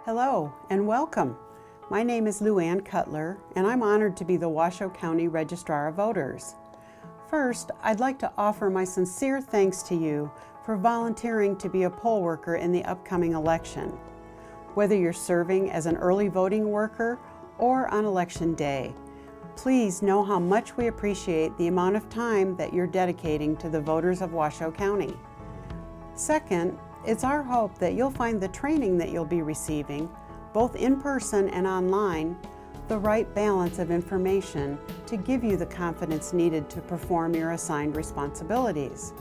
Hello and welcome. My name is Lou Ann Cutler and I'm honored to be the Washoe County Registrar of Voters. First, I'd like to offer my sincere thanks to you for volunteering to be a poll worker in the upcoming election. Whether you're serving as an early voting worker or on election day, please know how much we appreciate the amount of time that you're dedicating to the voters of Washoe County. Second, it's our hope that you'll find the training that you'll be receiving, both in person and online, the right balance of information to give you the confidence needed to perform your assigned responsibilities.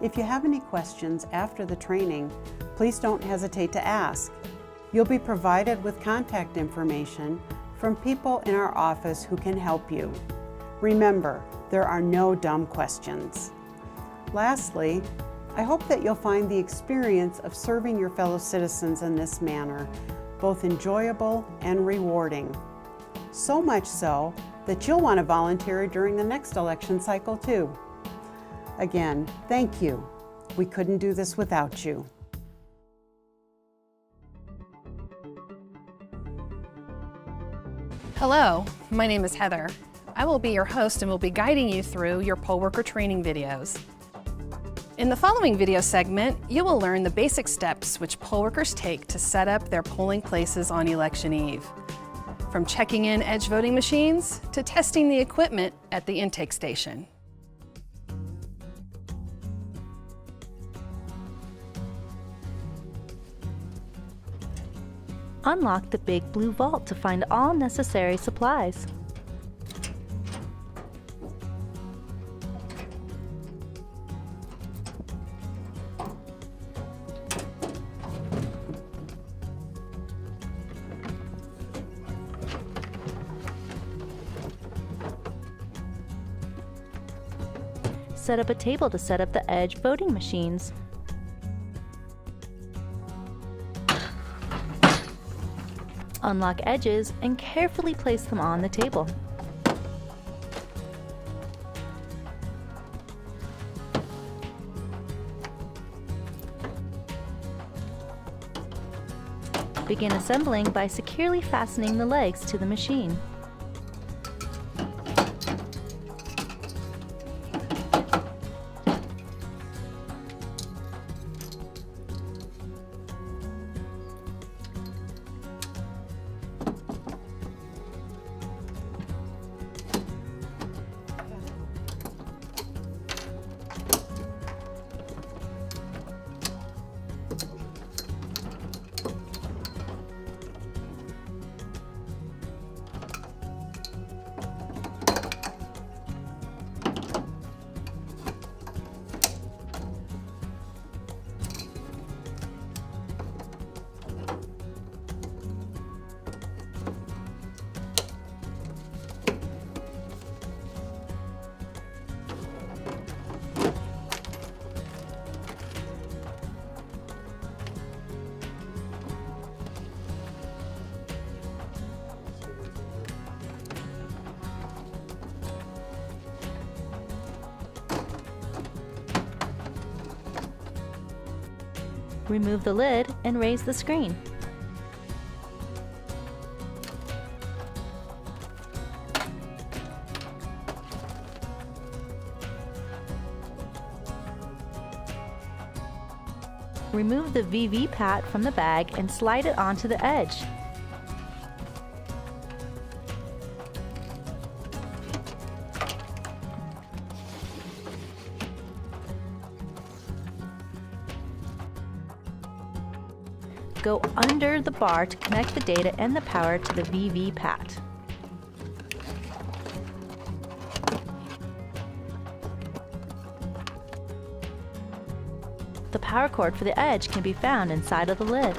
If you have any questions after the training, please don't hesitate to ask. You'll be provided with contact information from people in our office who can help you. Remember, there are no dumb questions. Lastly, I hope that you'll find the experience of serving your fellow citizens in this manner both enjoyable and rewarding. So much so that you'll want to volunteer during the next election cycle too. Again, thank you. We couldn't do this without you. Hello, my name is Heather. I will be your host and will be guiding you through your poll worker training videos. In the following video segment, you will learn the basic steps which poll workers take to set up their polling places on election eve. From checking in edge voting machines to testing the equipment at the intake station. Unlock the big blue vault to find all necessary supplies. Set up a table to set up the edge voting machines. Unlock edges and carefully place them on the table. Begin assembling by securely fastening the legs to the machine. Remove the lid and raise the screen. Remove the VV pat from the bag and slide it onto the edge. Go under the bar to connect the data and the power to the VV pat. The power cord for the edge can be found inside of the lid.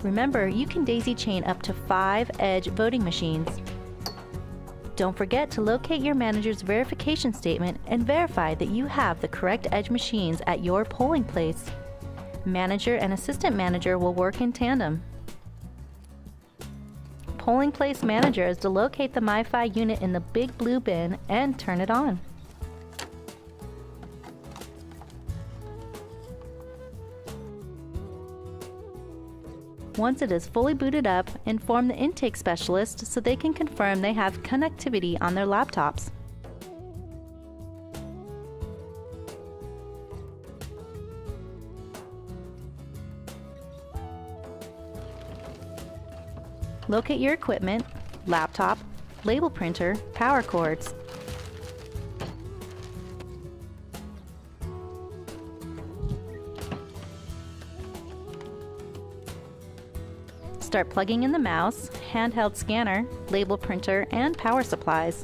Remember, you can daisy chain up to 5 edge voting machines. Don't forget to locate your manager's verification statement and verify that you have the correct edge machines at your polling place. Manager and assistant manager will work in tandem. Polling place manager is to locate the MiFi unit in the big blue bin and turn it on. Once it is fully booted up, inform the intake specialist so they can confirm they have connectivity on their laptops. Locate your equipment, laptop, label printer, power cords. Start plugging in the mouse, handheld scanner, label printer, and power supplies.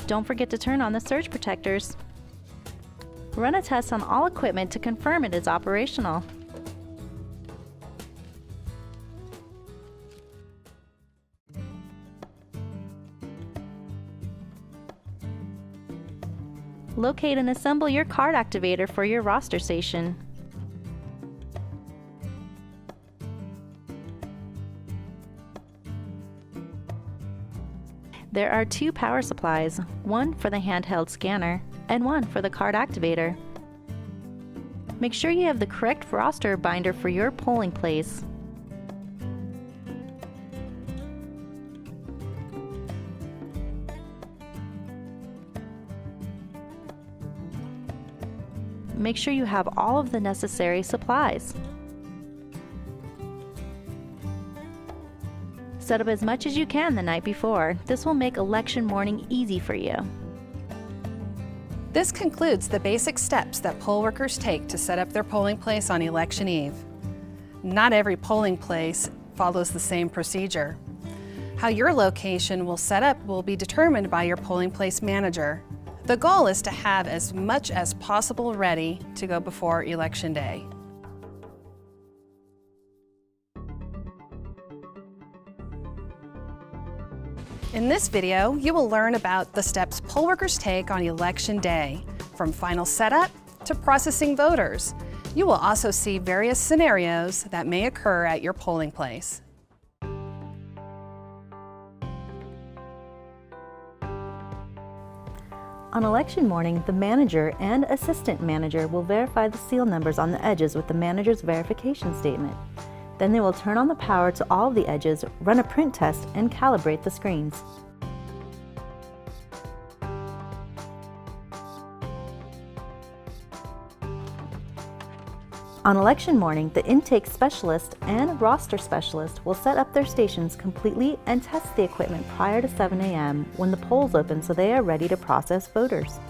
Don't forget to turn on the surge protectors. Run a test on all equipment to confirm it is operational. Locate and assemble your card activator for your roster station. There are 2 power supplies, one for the handheld scanner and one for the card activator. Make sure you have the correct roster binder for your polling place. Make sure you have all of the necessary supplies. Set up as much as you can the night before. This will make election morning easy for you. This concludes the basic steps that poll workers take to set up their polling place on election eve. Not every polling place follows the same procedure. How your location will set up will be determined by your polling place manager. The goal is to have as much as possible ready to go before Election Day. In this video, you will learn about the steps poll workers take on Election Day, from final setup to processing voters. You will also see various scenarios that may occur at your polling place. On election morning, the manager and assistant manager will verify the seal numbers on the edges with the manager's verification statement. Then they will turn on the power to all of the edges, run a print test, and calibrate the screens. On election morning, the intake specialist and roster specialist will set up their stations completely and test the equipment prior to 7 a.m. when the polls open so they are ready to process voters.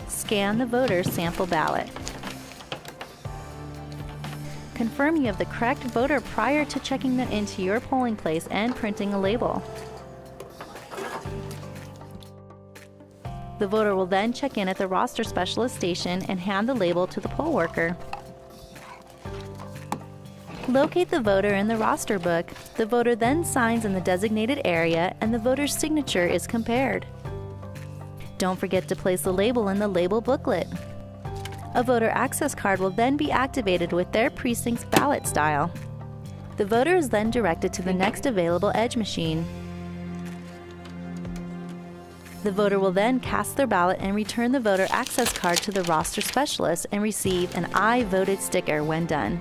Scan the voter's sample ballot. Confirm you have the correct voter prior to checking them into your polling place and printing a label. The voter will then check in at the roster specialist station and hand the label to the poll worker. Locate the voter in the roster book. The voter then signs in the designated area and the voter's signature is compared. Don't forget to place the label in the label booklet. A voter access card will then be activated with their precinct's ballot style. The voter is then directed to the next available edge machine. The voter will then cast their ballot and return the voter access card to the roster specialist and receive an I voted sticker when done.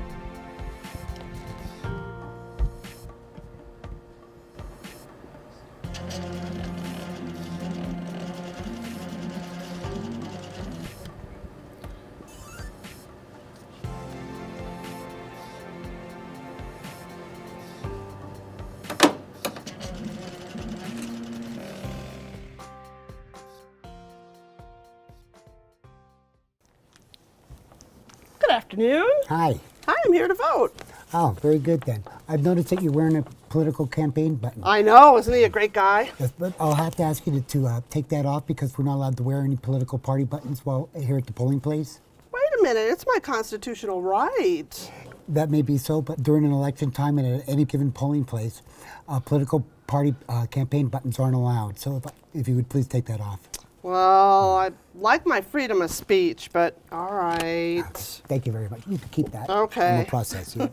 Good afternoon. Hi. Hi, I'm here to vote. Oh, very good then. I've noticed that you're wearing a political campaign button. I know, isn't he a great guy? Yes, but I'll have to ask you to take that off because we're not allowed to wear any political party buttons while here at the polling place. Wait a minute, it's my constitutional right. That may be so, but during an election time and at any given polling place, political party campaign buttons aren't allowed. So if you would please take that off. Well, I like my freedom of speech, but all right. Thank you very much. You can keep that. Okay. In the process. Yeah.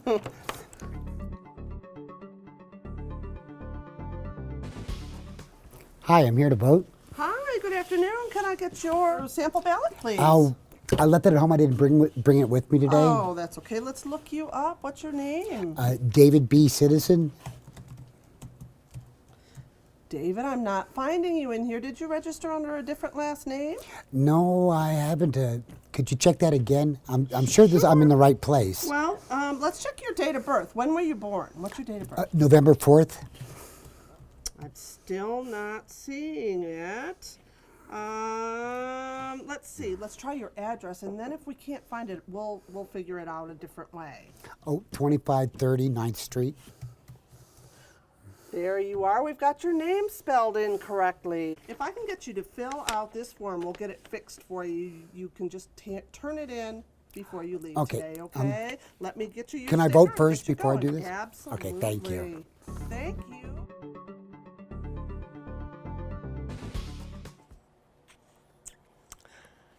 Hi, I'm here to vote. Hi, good afternoon. Can I get your sample ballot, please? I left it at home. I didn't bring it with me today. Oh, that's okay. Let's look you up. What's your name? David B. Citizen. David, I'm not finding you in here. Did you register under a different last name? No, I haven't. Could you check that again? I'm sure I'm in the right place. Well, let's check your date of birth. When were you born? What's your date of birth? November 4th. I'm still not seeing it. Let's see. Let's try your address, and then if we can't find it, we'll figure it out a different way. Oh, 2530 9th Street. There you are. We've got your name spelled incorrectly. If I can get you to fill out this form, we'll get it fixed for you. You can just turn it in before you leave today, okay? Let me get you your Can I sticker vote and first get you before I do going. this? Absolutely. Okay, thank you. Thank you.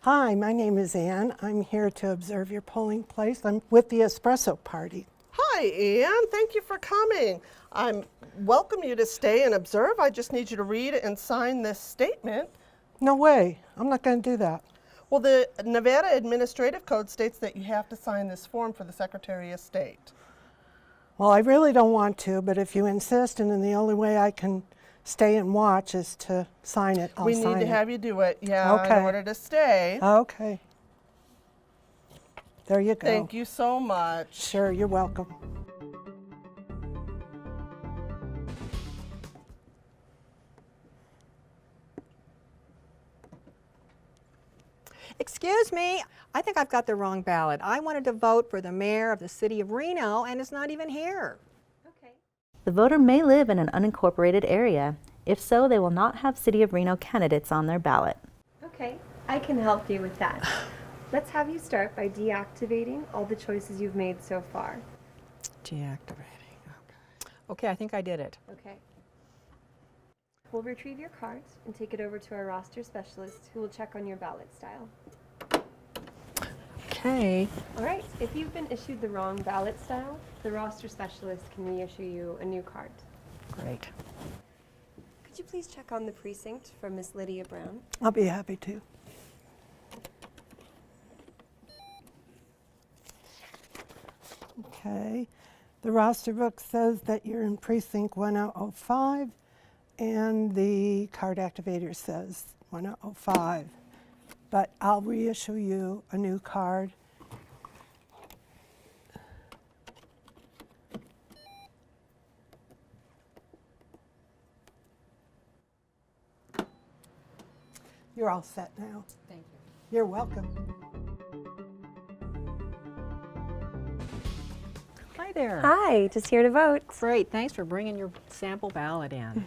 Hi, my name is Ann. I'm here to observe your polling place. I'm with the Espresso Party. Hi, Ann. Thank you for coming. I'm welcome you to stay and observe. I just need you to read and sign this statement. No way. I'm not going to do that. Well, the Nevada Administrative Code states that you have to sign this form for the Secretary of State. Well, I really don't want to, but if you insist, and then the only way I can stay and watch is to sign it, I'll sign it. We need to have you do it, yeah, Okay. in order to stay. Okay. There you go. Thank you so much. Sure, you're welcome. Excuse me, I think I've got the wrong ballot. I wanted to vote for the mayor of the city of Reno, and it's not even here. The voter may live in an unincorporated area. If so, they will not have City of Reno candidates on their ballot. Okay, I can help you with that. Let's have you start by deactivating all the choices you've made so far. Deactivating, okay, I think I did it. Okay. We'll retrieve your cards and take it over to our roster specialist who will check on your ballot style. Okay. All right, if you've been issued the wrong ballot style, the roster specialist can reissue you a new card. Great. Could you please check on the precinct for Miss Lydia Brown? I'll be happy to. Okay. The roster book says that you're in precinct 1005, and the card activator says 1005. But I'll reissue you a new card. You're all set now. Thank you. You're welcome. Hi there. Hi, just here to vote. Great, thanks for bringing your sample ballot in.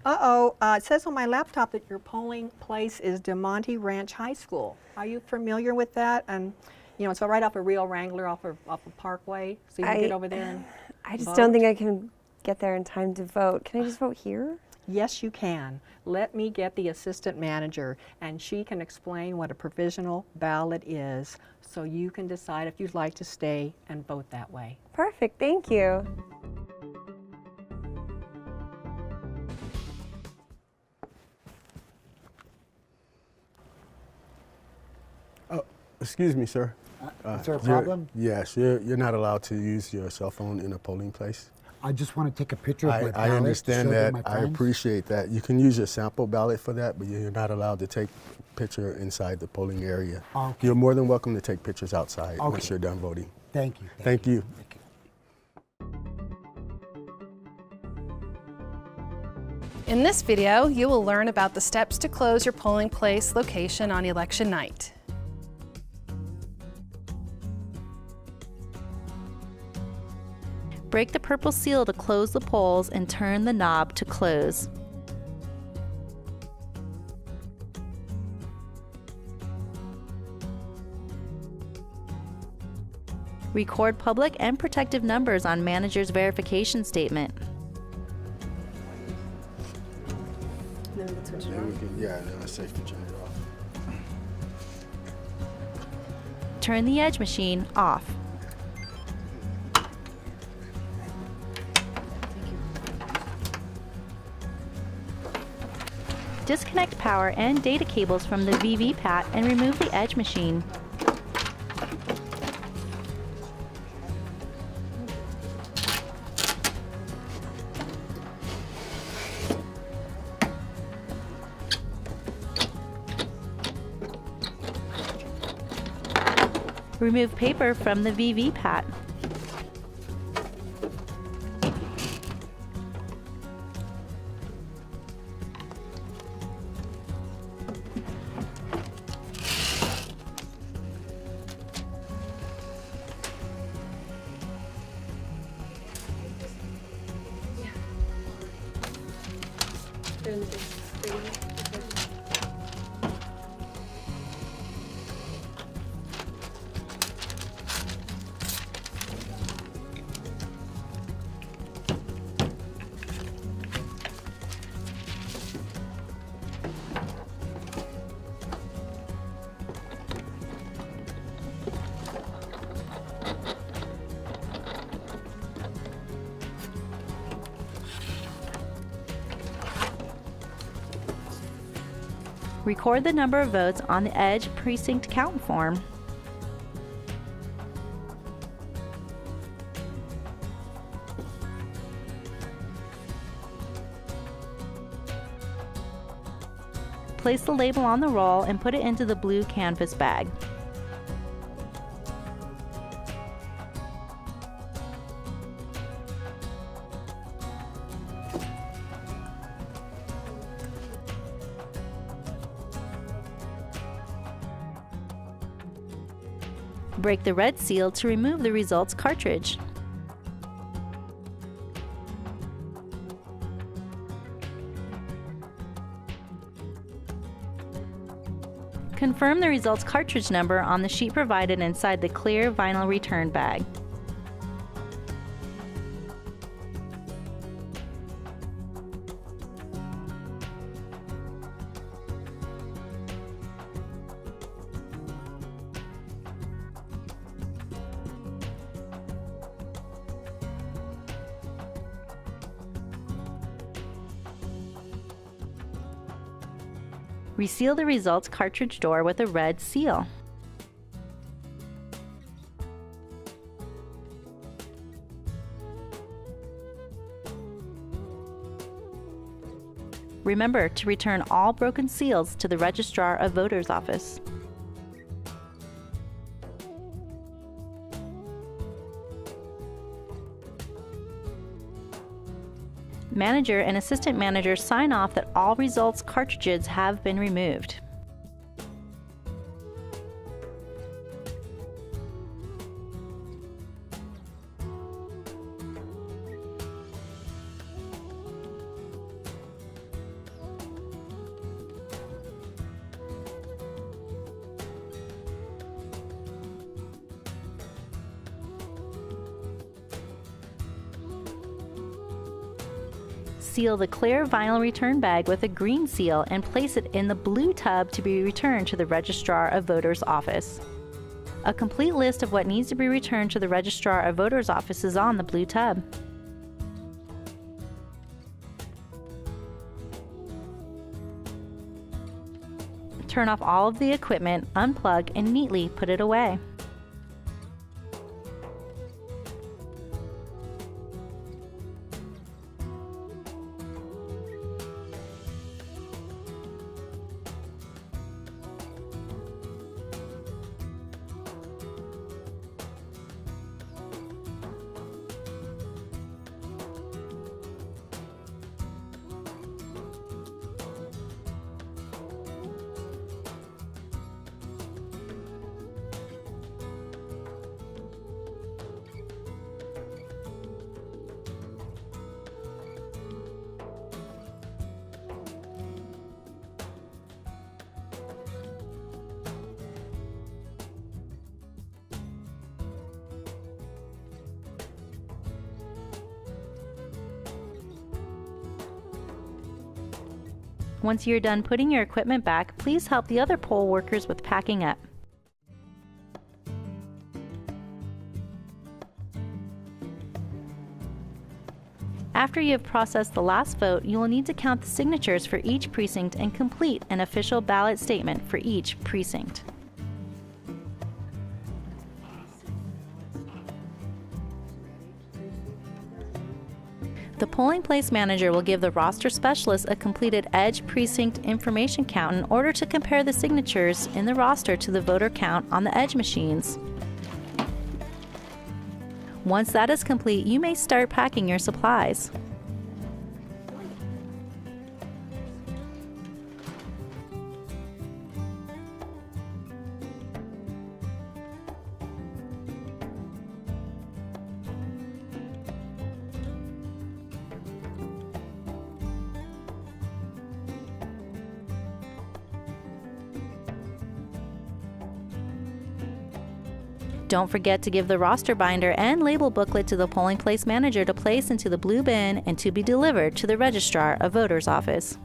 It says on my laptop that your polling place is DeMonte Ranch High School. Are you familiar with that? And you know, it's right off of Rio Wrangler, off of Parkway, so you can get over there and I just vote. don't think I can get there in time to vote. Can I just vote here? Yes, you can. Let me get the assistant manager, and she can explain what a provisional ballot is, so you can decide if you'd like to stay and vote that way. Perfect, thank you. Excuse me, sir. Is there a problem? Yes, you're not allowed to use your cell phone in a polling place. I just want to take a picture of my ballot. I understand show that. my I friends. appreciate that. You can use your sample ballot for that, but you're not allowed to take a picture inside the polling area. Okay. You're more than welcome to take pictures outside once Okay. you're done voting. Thank you. Thank you. Thank you. In this video, you will learn about the steps to close your polling place location on election night. Break the purple seal to close the polls and turn the knob to close. Record public and protective numbers on manager's verification statement. Then we can switch it Then we on. can, yeah, then it's safe to turn it off. Turn the edge machine off. Disconnect power and data cables from the VV-Pat and remove the edge machine. Remove paper from the VV-Pat. Record the number of votes on the edge precinct count form. Place the label on the roll and put it into the blue canvas bag. Break the red seal to remove the results cartridge. Confirm the results cartridge number on the sheet provided inside the clear vinyl return bag. Reseal the results cartridge door with a red seal. Remember to return all broken seals to the Registrar of Voters office. Manager and assistant manager sign off that all results cartridges have been removed. Seal the clear vinyl return bag with a green seal and place it in the blue tub to be returned to the Registrar of Voters office. A complete list of what needs to be returned to the Registrar of Voters office is on the blue tub. Turn off all of the equipment, unplug, and neatly put it away. Once you're done putting your equipment back, please help the other poll workers with packing up. After you have processed the last vote, you will need to count the signatures for each precinct and complete an official ballot statement for each precinct. The polling place manager will give the roster specialist a completed Edge precinct information count in order to compare the signatures in the roster to the voter count on the Edge machines. Once that is complete, you may start packing your supplies. Don't forget to give the roster binder and label booklet to the polling place manager to place into the blue bin and to be delivered to the Registrar of Voters' office.